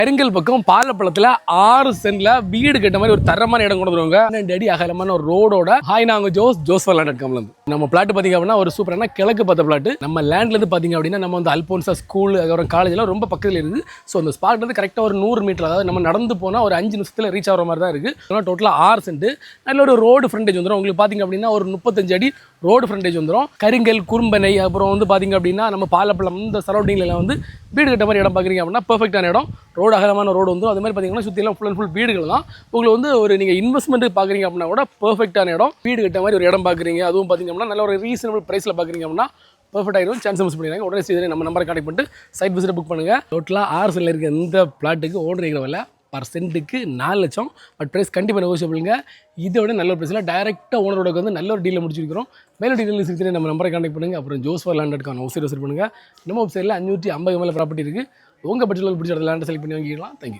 கருங்கல் பக்கம் பாலப்பழத்துல 6 சென்ட்ல வீடு கட்ட மாதிரி ஒரு தரமான இடம் கொண்டு வருவாங்க. 2 அடி அகலமான ஒரு ரோடோட. ஹாய், நாங்க ஜோஸ்.com நம்ம பிளாட் பாத்தீங்க அப்படின்னா ஒரு சூப்பரான கிழக்கு பார்த்த பிளாட். நம்ம லேண்ட்ல இருந்து பாத்தீங்க அப்படின்னா நம்ம வந்து அல்போன்சா ஸ்கூல் அப்புறம் காலேஜ்ல ரொம்ப பக்கத்துல இருக்குது. ஸோ அந்த ஸ்பாட் வந்து கரெக்டாக ஒரு 100 மீட்டர், அதாவது நம்ம நடந்து போனால் ஒரு 5 நிமிஷத்தில் ரீச் ஆகிற மாதிரி தான் இருக்குது. ஆனால் டோட்டலாக 6 சென்ட். நல்ல ஒரு ரோடு ஃப்ரண்டேஜ் வந்துடும். உங்களுக்கு பார்த்தீங்க அப்படின்னா ஒரு 35 அடி ரோடு ஃப்ரண்டேஜ் வந்துடும். கருங்கல், குறும்பனை, அப்புறம் வந்து பார்த்தீங்க அப்படின்னா நம்ம பாலப்பழம் இந்த சரௌண்டிங்லாம் வந்து வீடு கட்ட மாதிரி இடம் பார்க்குறீங்க அப்படின்னா பெர்ஃபெக்டான இடம். ரோடு அகலமான ரோடு வந்துடும். அது மாதிரி பார்த்தீங்கன்னா சுற்றிலாம் ஃபுல் அண்ட் ஃபுல் வீடுகள் தான். உங்களுக்கு வந்து ஒரு நீங்கள் இன்வெஸ்ட்மெண்ட் பார்க்குறீங்க அப்படின்னா கூட பெர்ஃபெக்டான இடம். வீடு கட்ட மாதிரி ஒரு இடம் பார்க்குறீங்க, அதுவும் பார்த்தீங்க அப்படின்னா நல்ல ஒரு ரீசனபிள் ப்ரைஸில் பார்க்குறீங்க அப்படின்னா பெர்ஃபெக்ட் ஆகிடும். சான்ஸ் மிஸ் பண்ணிடுறாங்க. உடனே சீக்கிரம் நம்ம நம்பரை கான்டெக்ட் பண்ணிட்டு சைட் விசிட் புக் பண்ணுங்கள். டோட்டலாக 6 சென்ட்ல இருக்க இந்த பிளாட்டுக்கு ஓனர் இருக்கிற விலை பர் சென்ட்டுக்கு 4 லட்சம். பட் ப்ரைஸ் கண்டிப்பாக நெகோஷியபிளுங்க. இதை விட நல்ல ஒரு ப்ரைஸில் டைரெக்டாக ஓனரோட வந்து நல்ல ஒரு டீலில் முடிச்சிருக்கிறோம். மேலும் டீட்டெயில்ஸ் நம்ம நம்பரை கான்டெக்ட் பண்ணுங்கள். அப்புறம் joesforland.com வெப்சைட் விசிட் பண்ணுங்கள். நம்ம வெப்சைட்டில் 550 மேலே ப்ராப்பர்ட்டி இருக்குது. உங்கள் பட்ஜெட்டில் பிடிச்ச இடத்துல லேண்டை செலக்ட் பண்ணி வாங்கிக்கலாம். தேங்க்யூ.